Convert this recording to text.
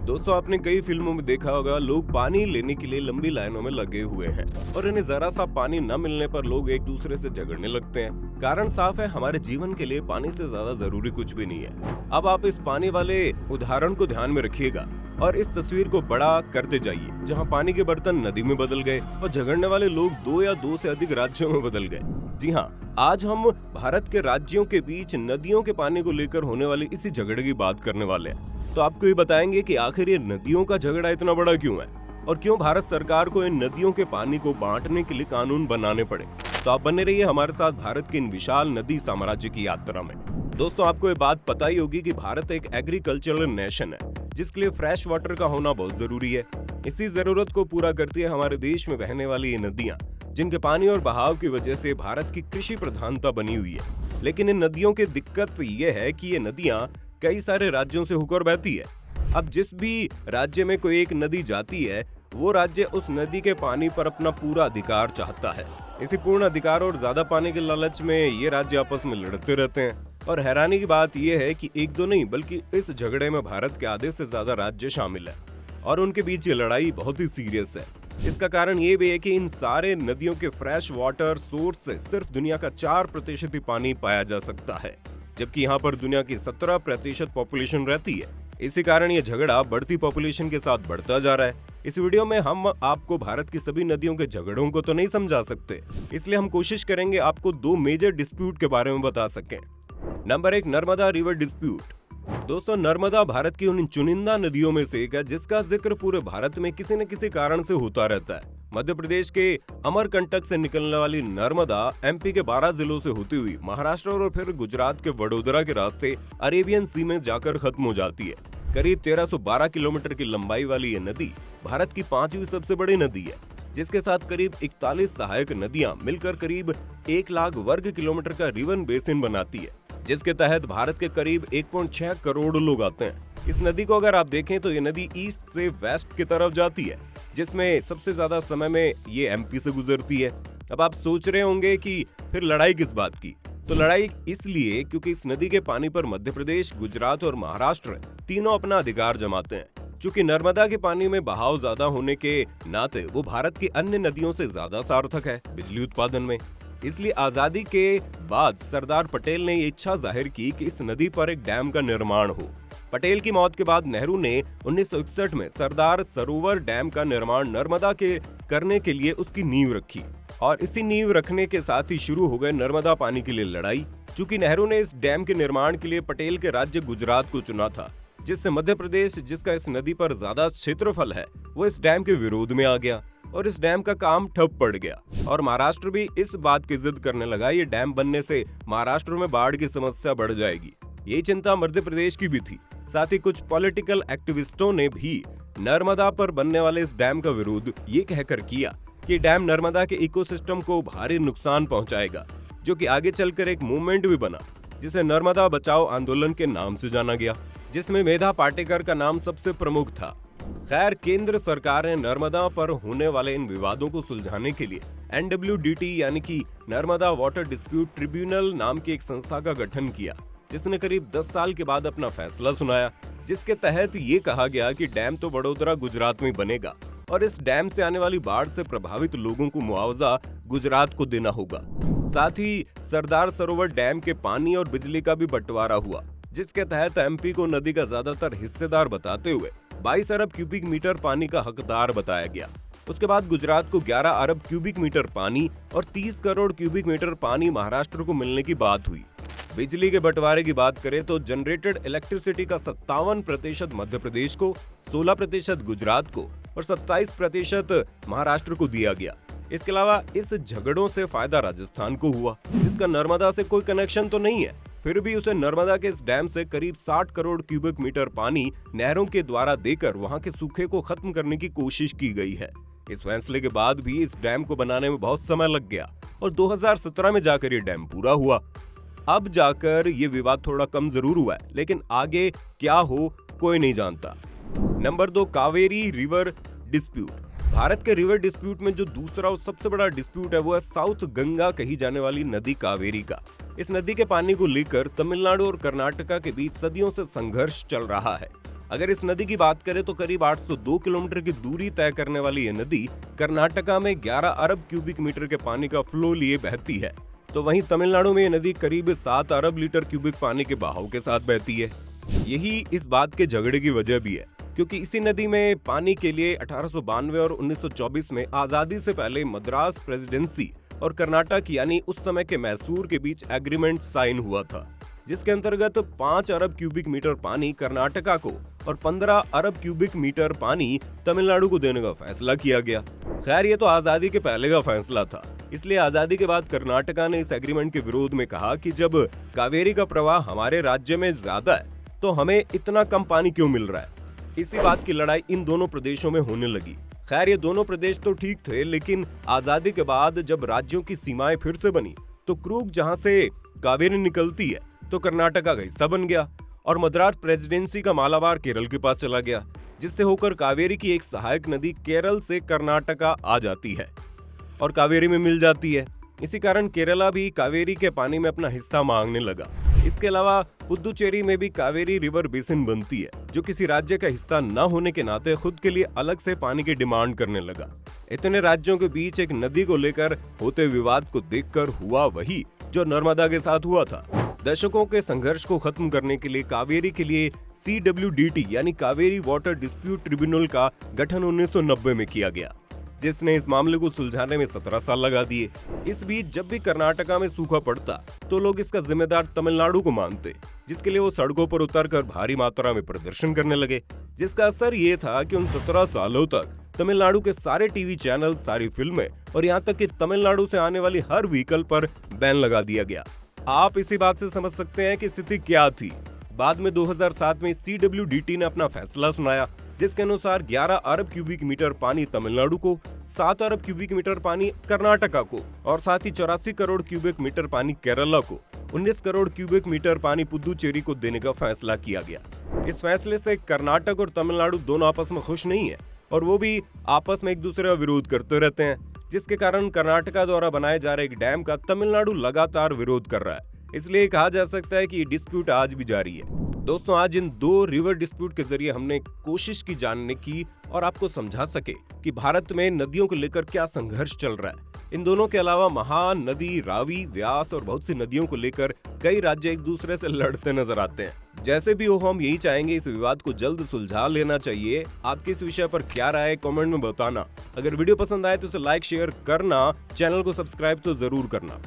दोस्तों, आपने कई फिल्मों में देखा होगा, लोग पानी लेने के लिए लंबी लाइनों में लगे हुए हैं और इन्हें जरा सा पानी न मिलने पर लोग एक दूसरे से झगड़ने लगते हैं। कारण साफ है, हमारे जीवन के लिए पानी से ज्यादा जरूरी कुछ भी नहीं है। अब आप इस पानी वाले उदाहरण को ध्यान में रखिएगा और इस तस्वीर को बड़ा करते जाइए, जहाँ पानी के बर्तन नदी में बदल गए और झगड़ने वाले लोग दो या दो से अधिक राज्यों में बदल गए। जी हाँ, आज हम भारत के राज्यों के बीच नदियों के पानी को लेकर होने वाली इसी झगड़े की बात करने वाले हैं। तो आपको ये बताएंगे कि आखिर ये नदियों का झगड़ा इतना बड़ा क्यों है और क्यों भारत सरकार को इन नदियों के पानी को बांटने के लिए कानून बनाने पड़े। तो आप बने रहिए हमारे साथ भारत के इन विशाल नदी साम्राज्य की यात्रा में। दोस्तों, आपको ये बात पता ही होगी कि भारत एक एग्रीकल्चरल नेशन है, जिसके लिए फ्रेश वाटर का होना बहुत जरूरी है। इसी जरूरत को पूरा करती है हमारे देश में बहने वाली ये नदियाँ, जिनके पानी और बहाव की वजह से भारत की कृषि प्रधानता बनी हुई है। लेकिन इन नदियों की दिक्कत ये है कि ये नदियाँ कई सारे राज्यों से होकर बहती है। अब जिस भी राज्य में कोई एक नदी जाती है, वो राज्य उस नदी के पानी पर अपना पूरा अधिकार चाहता है। इसी पूर्ण अधिकार और ज्यादा पानी के लालच में ये राज्य आपस में लड़ते रहते हैं। और हैरानी की बात यह है कि एक दो नहीं, बल्कि इस झगड़े में भारत के आधे से ज्यादा राज्य शामिल है और उनके बीच ये लड़ाई बहुत ही सीरियस है। इसका कारण ये भी है कि इन सारे नदियों के फ्रेश वाटर सोर्स से सिर्फ दुनिया का 4% ही पानी पाया जा सकता है, जबकि यहाँ पर दुनिया की 17% पॉपुलेशन रहती है। इसी कारण ये झगड़ा बढ़ती पॉपुलेशन के साथ बढ़ता जा रहा है। इस वीडियो में हम आपको भारत की सभी नदियों के झगड़ों को तो नहीं समझा सकते, इसलिए हम कोशिश करेंगे आपको दो मेजर डिस्प्यूट के बारे में बता सकें। Number 1, Narmada river dispute. दोस्तों, नर्मदा भारत की उन चुनिंदा नदियों में से एक है जिसका जिक्र पूरे भारत में किसी न किसी कारण से होता रहता है। मध्य प्रदेश के अमरकंटक से निकलने वाली नर्मदा एमपी के 12 जिलों से होती हुई महाराष्ट्र और फिर गुजरात के वडोदरा के रास्ते अरेबियन सी में जाकर खत्म हो जाती है। करीब 1312 किलोमीटर की लंबाई वाली ये नदी भारत की 5वीं सबसे बड़ी नदी है, जिसके साथ करीब 41 सहायक नदियां मिलकर करीब 1 लाख वर्ग किलोमीटर का रिवर बेसिन बनाती है, जिसके तहत भारत के करीब 1.6 करोड़ लोग आते हैं। इस नदी को अगर आप देखें तो ये नदी ईस्ट से वेस्ट की तरफ जाती है, जिसमें सबसे ज्यादा समय में ये एमपी से गुजरती है। अब आप सोच रहे होंगे कि फिर लड़ाई किस बात की? तो लड़ाई इसलिए क्योंकि इस नदी के पानी पर मध्य प्रदेश, गुजरात और महाराष्ट्र तीनों अपना अधिकार जमाते हैं। चूंकि नर्मदा के पानी में बहाव ज्यादा होने के नाते वो भारत की अन्य नदियों से ज्यादा सार्थक है बिजली उत्पादन में। इसलिए आजादी के बाद सरदार पटेल ने ये इच्छा जाहिर की कि इस नदी पर एक डैम का निर्माण हो। पटेल की मौत के बाद नेहरू ने 1961 में सरदार सरोवर डैम का निर्माण नर्मदा के करने के लिए उसकी नींव रखी और इसी नींव रखने के साथ ही शुरू हो गए नर्मदा पानी के लिए लड़ाई। चूंकि नेहरू ने इस डैम के निर्माण के लिए पटेल के राज्य गुजरात को चुना था, जिससे मध्य प्रदेश, जिसका इस नदी पर ज्यादा क्षेत्रफल है, वो इस डैम के विरोध में आ गया और इस डैम का काम ठप पड़ गया। और महाराष्ट्र भी इस बात की जिद करने लगा, ये डैम बनने से महाराष्ट्र में बाढ़ की समस्या बढ़ जाएगी। यही चिंता मध्य प्रदेश की भी थी। साथ ही कुछ पॉलिटिकल एक्टिविस्टों ने भी नर्मदा पर बनने वाले इस डैम का विरोध ये कहकर किया कि डैम नर्मदा के इकोसिस्टम को भारी नुकसान पहुंचाएगा, जो कि आगे चलकर एक मूवमेंट भी बना, जिसे नर्मदा बचाओ आंदोलन के नाम से जाना गया, जिसमें मेधा पाटेकर का नाम सबसे प्रमुख था। खैर, केंद्र सरकार ने नर्मदा पर होने वाले इन विवादों को सुलझाने के लिए NWDT यानी कि नर्मदा वाटर डिस्प्यूट ट्रिब्यूनल नाम की एक संस्था का गठन किया, जिसने करीब 10 साल के बाद अपना फैसला सुनाया, जिसके तहत ये कहा गया कि डैम तो वडोदरा गुजरात में बनेगा और इस डैम से आने वाली बाढ़ से प्रभावित लोगों को मुआवजा गुजरात को देना होगा। साथ ही सरदार सरोवर डैम के पानी और बिजली का भी बंटवारा हुआ, जिसके तहत एमपी को नदी का ज्यादातर हिस्सेदार बताते हुए 22 अरब क्यूबिक मीटर पानी का हकदार बताया गया। उसके बाद गुजरात को 11 अरब क्यूबिक मीटर पानी और 30 करोड़ क्यूबिक मीटर पानी महाराष्ट्र को मिलने की बात हुई। बिजली के बंटवारे की बात करें तो जनरेटेड इलेक्ट्रिसिटी का 57% मध्य प्रदेश को, 16% गुजरात को और 27% महाराष्ट्र को दिया गया। इसके अलावा इस झगड़ों से फायदा राजस्थान को हुआ, जिसका नर्मदा से कोई कनेक्शन तो नहीं है, फिर भी उसे नर्मदा के इस डैम से करीब 60 करोड़ क्यूबिक मीटर पानी नहरों के द्वारा देकर वहां के सूखे को खत्म करने की कोशिश की गई है। इस फैसले के बाद भी इस डैम को बनाने में बहुत समय लग गया और 2017 में जाकर ये डैम पूरा हुआ। अब जाकर ये विवाद थोड़ा कम जरूर हुआ है, लेकिन आगे क्या हो कोई नहीं जानता। Number 2, Kaveri river dispute. Bharat के रिवर डिस्प्यूट में जो दूसरा और सबसे बड़ा डिस्प्यूट है वो है साउथ गंगा कही जाने वाली नदी कावेरी का। इस नदी के पानी को लेकर तमिलनाडु और कर्नाटका के बीच सदियों से संघर्ष चल रहा है। अगर इस नदी की बात करें तो करीब 802 किलोमीटर की दूरी तय करने वाली ये नदी कर्नाटका में 11 अरब क्यूबिक मीटर के पानी का फ्लो लिए बहती है, तो वहीं तमिलनाडु में ये नदी करीब 7 अरब लीटर क्यूबिक पानी के बहाव के साथ बहती है। यही इस बात के झगड़े की वजह भी है, क्योंकि इसी नदी में पानी के लिए 1892 और 1924 में आजादी से पहले मद्रास प्रेसिडेंसी और कर्नाटक यानी उस समय के मैसूर के बीच एग्रीमेंट साइन हुआ था, जिसके अंतर्गत 5 अरब क्यूबिक मीटर पानी कर्नाटका को और 15 अरब क्यूबिक मीटर पानी तमिलनाडु को देने का फैसला किया गया। खैर, ये तो आजादी के पहले का फैसला था, इसलिए आजादी के बाद कर्नाटका ने इस एग्रीमेंट के विरोध में कहा कि जब कावेरी का प्रवाह हमारे राज्य में ज्यादा है तो हमें इतना कम पानी क्यों मिल रहा है। इसी बात की लड़ाई इन दोनों प्रदेशों में होने लगी। खैर, ये दोनों प्रदेश तो ठीक थे, लेकिन आजादी के बाद जब राज्यों की सीमाएं फिर से बनी तो क्रूग जहां से कावेरी निकलती है तो कर्नाटका का हिस्सा बन गया और मद्रास प्रेसिडेंसी का मालाबार केरल के पास चला गया, जिससे होकर कावेरी की एक सहायक नदी केरल से कर्नाटका आ जाती है और कावेरी में मिल जाती है। इसी कारण केरला भी कावेरी के पानी में अपना हिस्सा मांगने लगा। इसके अलावा पुदुचेरी में भी कावेरी रिवर बेसिन बनती है, जो किसी राज्य का हिस्सा न होने के नाते खुद के लिए अलग से पानी की डिमांड करने लगा। इतने राज्यों के बीच एक नदी को लेकर होते विवाद को देखकर हुआ वही जो नर्मदा के साथ हुआ था। दशकों के संघर्ष को खत्म करने के लिए कावेरी के लिए CWDT यानी कावेरी वाटर डिस्प्यूट ट्रिब्यूनल का गठन 1990 में किया गया, जिसने इस मामले को सुलझाने में 17 साल लगा दिए। इस बीच जब भी कर्नाटका में सूखा पड़ता तो लोग इसका जिम्मेदार तमिलनाडु को मानते, जिसके लिए वो सड़कों पर उतरकर भारी मात्रा में प्रदर्शन करने लगे, जिसका असर ये था कि उन 17 सालों तक तमिलनाडु के सारे टीवी चैनल, सारी फिल्में और यहाँ तक कि तमिलनाडु से आने वाली हर व्हीकल पर बैन लगा दिया गया। आप इसी बात से समझ सकते हैं कि स्थिति क्या थी। बाद में 2007 में CWDT ने अपना फैसला सुनाया, जिसके अनुसार 11 अरब क्यूबिक मीटर पानी तमिलनाडु को, 7 अरब क्यूबिक मीटर पानी कर्नाटका को और साथ ही 84 करोड़ क्यूबिक मीटर पानी केरला को, 19 करोड़ क्यूबिक मीटर पानी पुदुचेरी को देने का फैसला किया गया। इस फैसले से कर्नाटक और तमिलनाडु दोनों आपस में खुश नहीं है और वो भी आपस में एक दूसरे का विरोध करते रहते हैं, जिसके कारण कर्नाटका द्वारा बनाए जा रहे एक डैम का तमिलनाडु लगातार विरोध कर रहा है। इसलिए कहा जा सकता है कि ये डिस्प्यूट आज भी जारी है। दोस्तों, आज इन दो रिवर डिस्प्यूट के जरिए हमने कोशिश की जानने की और आपको समझा सके कि भारत में नदियों को लेकर क्या संघर्ष चल रहा है। इन दोनों के अलावा महान नदी रावी, व्यास और बहुत सी नदियों को लेकर कई राज्य एक दूसरे से लड़ते नजर आते हैं। जैसे भी हो, हम यही चाहेंगे इस विवाद को जल्द सुलझा लेना चाहिए। आपके इस विषय पर क्या राय है, कमेंट में बताना। अगर वीडियो पसंद आए तो इसे लाइक शेयर करना, चैनल को सब्सक्राइब तो जरूर करना।